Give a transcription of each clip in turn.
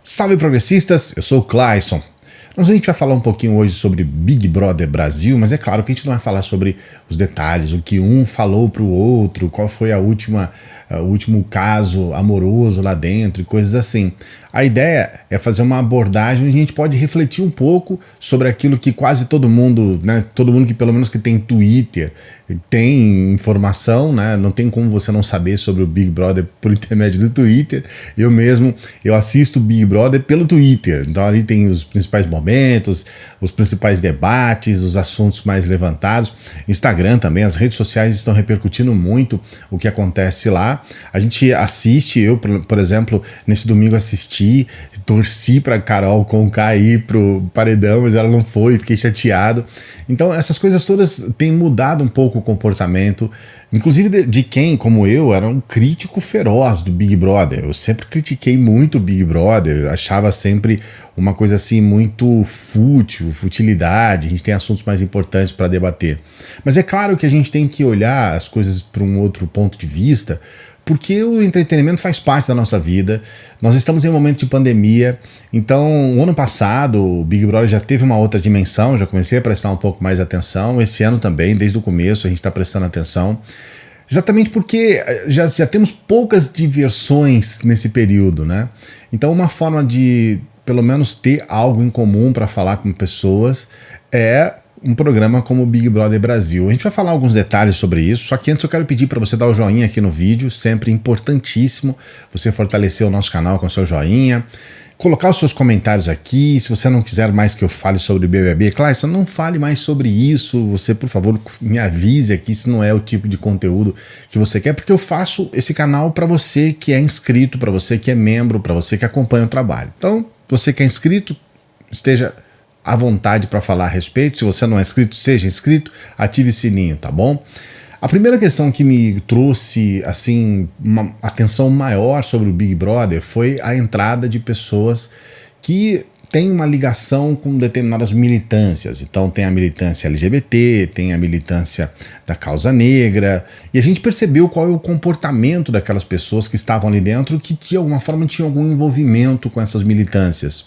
Salve progressistas, eu sou o Clayson. A gente vai falar um pouquinho hoje sobre Big Brother Brasil, mas é claro que a gente não vai falar sobre os detalhes, o que um falou para o outro, qual foi o último caso amoroso lá dentro e coisas assim. A ideia é fazer uma abordagem onde a gente pode refletir um pouco sobre aquilo que quase todo mundo, né, todo mundo que pelo menos que tem Twitter, tem informação, né, não tem como você não saber sobre o Big Brother por intermédio do Twitter. Eu assisto o Big Brother pelo Twitter, então ali tem os principais momentos, os principais debates, os assuntos mais levantados. Instagram também, as redes sociais estão repercutindo muito o que acontece lá. A gente assiste, eu, por exemplo, nesse domingo torci para Carol Conká ir pro paredão, mas ela não foi, fiquei chateado. Então essas coisas todas têm mudado um pouco o comportamento, inclusive de quem, como eu, era um crítico feroz do Big Brother. Eu sempre critiquei muito o Big Brother, achava sempre uma coisa assim muito fútil, futilidade, a gente tem assuntos mais importantes para debater. Mas é claro que a gente tem que olhar as coisas por um outro ponto de vista, porque o entretenimento faz parte da nossa vida. Nós estamos em um momento de pandemia, então o ano passado o Big Brother já teve uma outra dimensão, já comecei a prestar um pouco mais atenção, esse ano também, desde o começo a gente está prestando atenção, exatamente porque já temos poucas diversões nesse período, né? Então uma forma de pelo menos ter algo em comum para falar com pessoas é um programa como o Big Brother Brasil. A gente vai falar alguns detalhes sobre isso, só que antes eu quero pedir para você dar o joinha aqui no vídeo, sempre importantíssimo você fortalecer o nosso canal com o seu joinha, colocar os seus comentários aqui. Se você não quiser mais que eu fale sobre BBB, Clayson, não fale mais sobre isso, você por favor me avise aqui se não é o tipo de conteúdo que você quer, porque eu faço esse canal para você que é inscrito, para você que é membro, para você que acompanha o trabalho. Então, você que é inscrito, esteja à vontade para falar a respeito. Se você não é inscrito, seja inscrito, ative o sininho, tá bom? A primeira questão que me trouxe assim uma atenção maior sobre o Big Brother foi a entrada de pessoas que têm uma ligação com determinadas militâncias. Então tem a militância LGBT, tem a militância da causa negra, e a gente percebeu qual é o comportamento daquelas pessoas que estavam ali dentro, que de alguma forma tinham algum envolvimento com essas militâncias.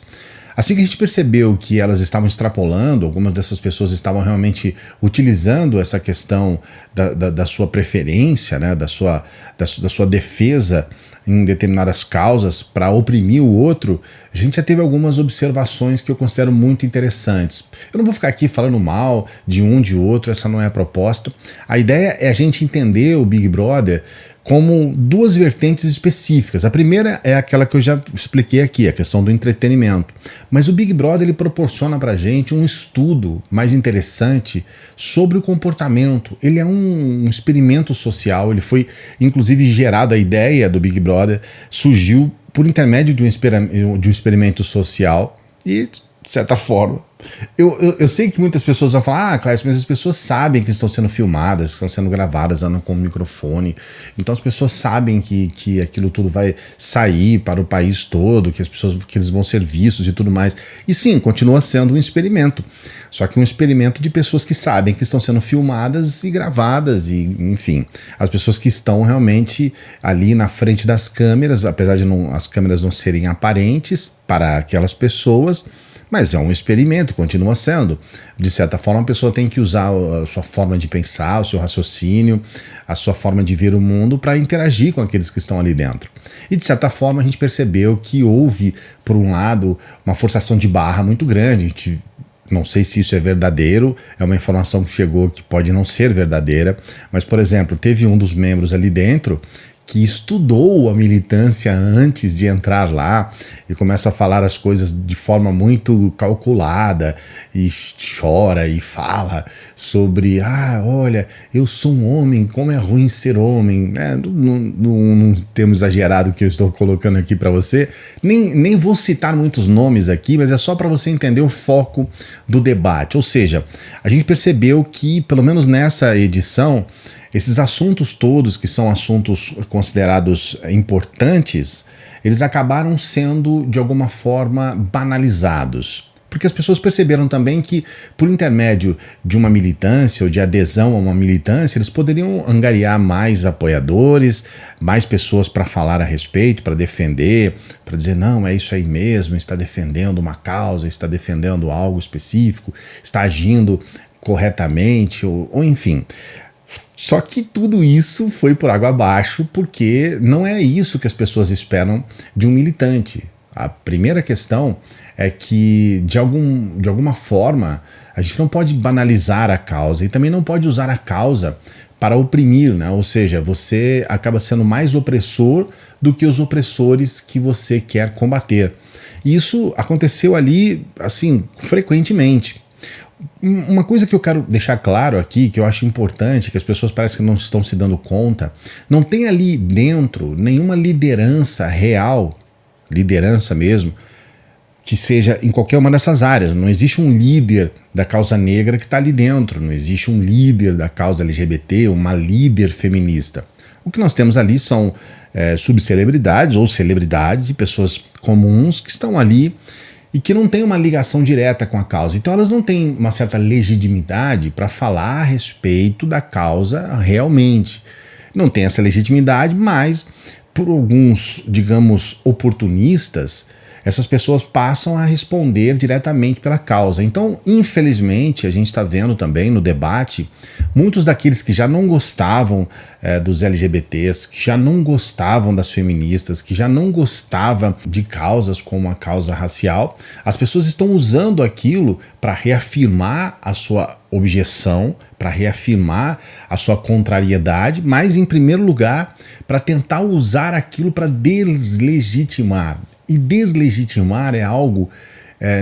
Assim que a gente percebeu que elas estavam extrapolando, algumas dessas pessoas estavam realmente utilizando essa questão da sua preferência, né, da sua defesa em determinadas causas para oprimir o outro, a gente já teve algumas observações que eu considero muito interessantes. Eu não vou ficar aqui falando mal de um de outro, essa não é a proposta. A ideia é a gente entender o Big Brother como duas vertentes específicas. A primeira é aquela que eu já expliquei aqui, a questão do entretenimento. Mas o Big Brother ele proporciona pra gente um estudo mais interessante sobre o comportamento. Ele é um experimento social, ele foi inclusive gerado, a ideia do Big Brother surgiu por intermédio de um experimento social e, de certa forma, eu sei que muitas pessoas vão falar, Cláudio, mas as pessoas sabem que estão sendo filmadas, que estão sendo gravadas, andam com o microfone, então as pessoas sabem que aquilo tudo vai sair para o país todo, que eles vão ser vistos e tudo mais. E sim, continua sendo um experimento, só que um experimento de pessoas que sabem que estão sendo filmadas e gravadas, e enfim, as pessoas que estão realmente ali na frente das câmeras, apesar de as câmeras não serem aparentes para aquelas pessoas, mas é um experimento, continua sendo. De certa forma, a pessoa tem que usar a sua forma de pensar, o seu raciocínio, a sua forma de ver o mundo para interagir com aqueles que estão ali dentro. E de certa forma a gente percebeu que houve, por um lado, uma forçação de barra muito grande. A gente não sei se isso é verdadeiro, é uma informação que chegou que pode não ser verdadeira, mas, por exemplo, teve um dos membros ali dentro que estudou a militância antes de entrar lá e começa a falar as coisas de forma muito calculada e chora e fala sobre, olha, eu sou um homem, como é ruim ser homem, num termo exagerado que eu estou colocando aqui para você, nem vou citar muitos nomes aqui, mas é só para você entender o foco do debate. Ou seja, a gente percebeu que, pelo menos nessa edição, esses assuntos todos, que são assuntos considerados importantes, eles acabaram sendo, de alguma forma, banalizados. Por porque as pessoas perceberam também que, por intermédio de uma militância ou de adesão a uma militância, eles poderiam angariar mais apoiadores, mais pessoas para falar a respeito, para defender, para dizer, não, é isso aí mesmo, está defendendo uma causa, está defendendo algo específico, está agindo corretamente, ou enfim. Só que tudo isso foi por água abaixo, porque não é isso que as pessoas esperam de um militante. A primeira questão é que, de alguma forma, a gente não pode banalizar a causa e também não pode usar a causa para oprimir, né? Ou seja, você acaba sendo mais opressor do que os opressores que você quer combater. E isso aconteceu ali, assim, frequentemente. Uma coisa que eu quero deixar claro aqui, que eu acho importante, que as pessoas parecem que não estão se dando conta, não tem ali dentro nenhuma liderança real, liderança mesmo, que seja em qualquer uma dessas áreas. Não existe um líder da causa negra que está ali dentro, não existe um líder da causa LGBT, uma líder feminista. O que nós temos ali são subcelebridades ou celebridades e pessoas comuns que estão ali e que não têm uma ligação direta com a causa. Então elas não têm uma certa legitimidade para falar a respeito da causa realmente. Não tem essa legitimidade, mas por alguns, digamos, oportunistas, essas pessoas passam a responder diretamente pela causa. Então, infelizmente, a gente está vendo também no debate, muitos daqueles que já não gostavam dos LGBTs, que já não gostavam das feministas, que já não gostavam de causas como a causa racial, as pessoas estão usando aquilo para reafirmar a sua objeção, para reafirmar a sua contrariedade, mas, em primeiro lugar, para tentar usar aquilo para deslegitimar. E deslegitimar é algo,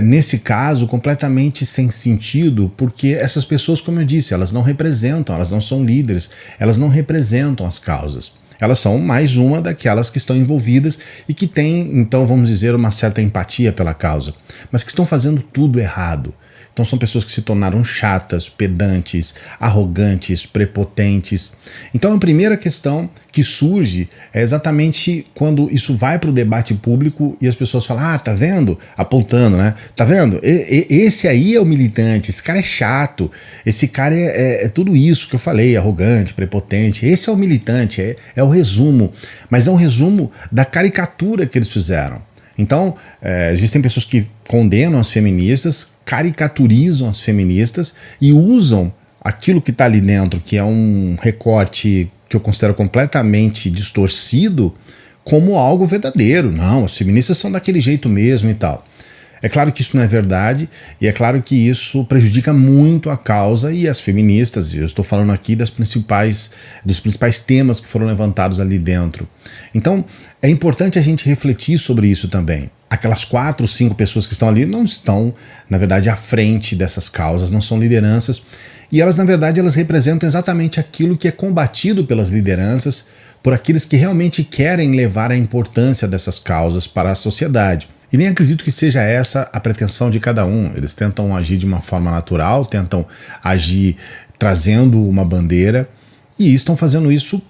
nesse caso, completamente sem sentido, porque essas pessoas, como eu disse, elas não representam, elas não são líderes, elas não representam as causas. Elas são mais uma daquelas que estão envolvidas e que têm, então, vamos dizer, uma certa empatia pela causa, mas que estão fazendo tudo errado. Então são pessoas que se tornaram chatas, pedantes, arrogantes, prepotentes. Então a primeira questão que surge é exatamente quando isso vai para o debate público e as pessoas falam, tá vendo? Apontando, né? Tá vendo? Esse aí é o militante, esse cara é chato, esse cara é tudo isso que eu falei, arrogante, prepotente. Esse é o militante, é o resumo, mas é um resumo da caricatura que eles fizeram. Então, existem pessoas que condenam as feministas, caricaturizam as feministas e usam aquilo que está ali dentro, que é um recorte que eu considero completamente distorcido, como algo verdadeiro. Não, as feministas são daquele jeito mesmo e tal. É claro que isso não é verdade e é claro que isso prejudica muito a causa e as feministas. Eu estou falando aqui dos principais temas que foram levantados ali dentro. Então, é importante a gente refletir sobre isso também. Aquelas 4 ou 5 pessoas que estão ali não estão, na verdade, à frente dessas causas, não são lideranças. E elas, na verdade, elas representam exatamente aquilo que é combatido pelas lideranças, por aqueles que realmente querem levar a importância dessas causas para a sociedade. E nem acredito que seja essa a pretensão de cada um. Eles tentam agir de uma forma natural, tentam agir trazendo uma bandeira, e estão fazendo isso,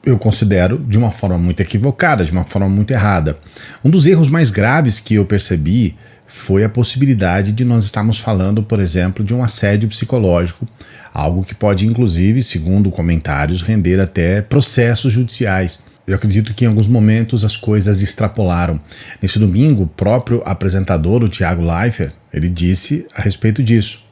eu considero, de uma forma muito equivocada, de uma forma muito errada. Um dos erros mais graves que eu percebi foi a possibilidade de nós estarmos falando, por exemplo, de um assédio psicológico, algo que pode, inclusive, segundo comentários, render até processos judiciais. Eu acredito que em alguns momentos as coisas extrapolaram. Nesse domingo, o próprio apresentador, o Thiago Leifert, ele disse a respeito disso,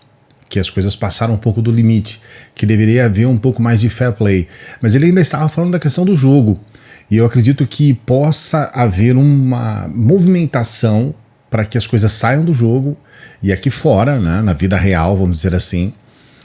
que as coisas passaram um pouco do limite, que deveria haver um pouco mais de fair play. Mas ele ainda estava falando da questão do jogo. E eu acredito que possa haver uma movimentação para que as coisas saiam do jogo e aqui fora, né, na vida real, vamos dizer assim,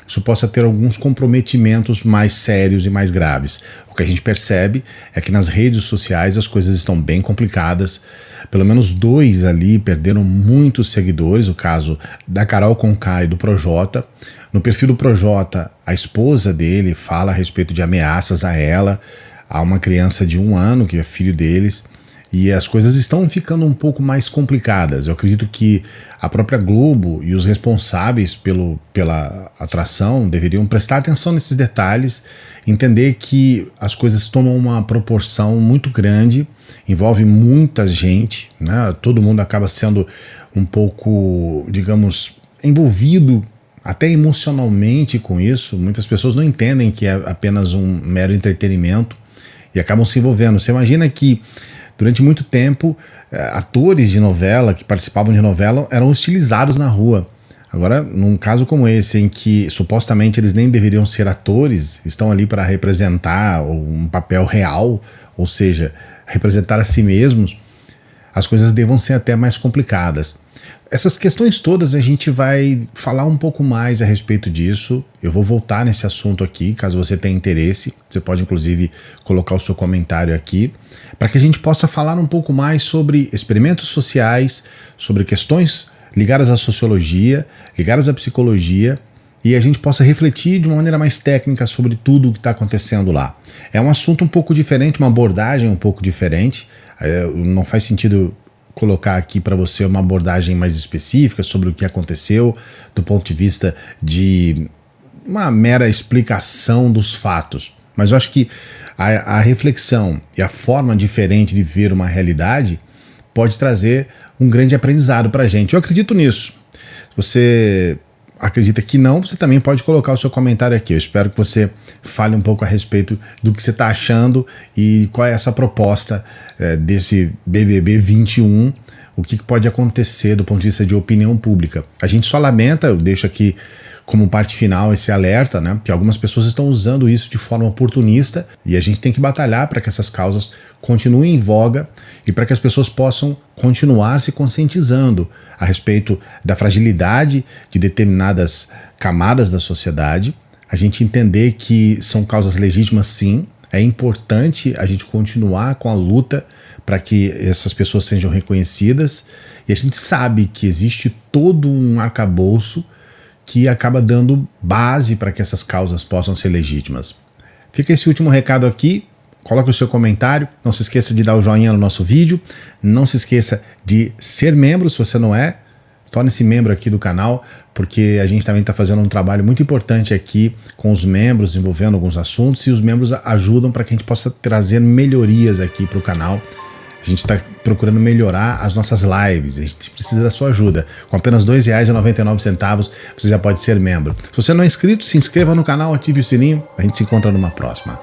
isso possa ter alguns comprometimentos mais sérios e mais graves. O que a gente percebe é que nas redes sociais as coisas estão bem complicadas. Pelo menos 2 ali perderam muitos seguidores, o caso da Carol Conká e do Projota. No perfil do Projota, a esposa dele fala a respeito de ameaças a ela, a uma criança de 1 ano, que é filho deles. e as coisas estão ficando um pouco mais complicadas. Eu acredito que a própria Globo e os responsáveis pela atração deveriam prestar atenção nesses detalhes, entender que as coisas tomam uma proporção muito grande, envolve muita gente, né? Todo mundo acaba sendo um pouco, digamos, envolvido até emocionalmente com isso. Muitas pessoas não entendem que é apenas um mero entretenimento e acabam se envolvendo. Você imagina que durante muito tempo atores de novela que participavam de novela eram hostilizados na rua. Agora, num caso como esse, em que supostamente eles nem deveriam ser atores, estão ali para representar um papel real, ou seja, representar a si mesmos, as coisas devam ser até mais complicadas. Essas questões todas a gente vai falar um pouco mais a respeito disso. Eu vou voltar nesse assunto aqui, caso você tenha interesse. Você pode inclusive colocar o seu comentário aqui, para que a gente possa falar um pouco mais sobre experimentos sociais, sobre questões ligadas à sociologia, ligadas à psicologia, e a gente possa refletir de uma maneira mais técnica sobre tudo o que está acontecendo lá. É um assunto um pouco diferente, uma abordagem um pouco diferente. Não faz sentido colocar aqui para você uma abordagem mais específica sobre o que aconteceu do ponto de vista de uma mera explicação dos fatos. Mas eu acho que a reflexão e a forma diferente de ver uma realidade pode trazer um grande aprendizado para a gente. Eu acredito nisso. Se você acredita que não, você também pode colocar o seu comentário aqui. Eu espero que você fale um pouco a respeito do que você está achando e qual é essa proposta desse BBB 21, o que pode acontecer do ponto de vista de opinião pública. A gente só lamenta, eu deixo aqui como parte final esse alerta, né, que algumas pessoas estão usando isso de forma oportunista e a gente tem que batalhar para que essas causas continuem em voga e para que as pessoas possam continuar se conscientizando a respeito da fragilidade de determinadas camadas da sociedade, a gente entender que são causas legítimas sim, é importante a gente continuar com a luta para que essas pessoas sejam reconhecidas e a gente sabe que existe todo um arcabouço que acaba dando base para que essas causas possam ser legítimas. Fica esse último recado aqui, coloque o seu comentário, não se esqueça de dar o joinha no nosso vídeo, não se esqueça de ser membro se você não é, torne-se membro aqui do canal, porque a gente também está fazendo um trabalho muito importante aqui com os membros, envolvendo alguns assuntos, e os membros ajudam para que a gente possa trazer melhorias aqui para o canal. A gente está procurando melhorar as nossas lives, a gente precisa da sua ajuda. Com apenas R$ 2,99 você já pode ser membro. Se você não é inscrito, se inscreva no canal, ative o sininho, a gente se encontra numa próxima.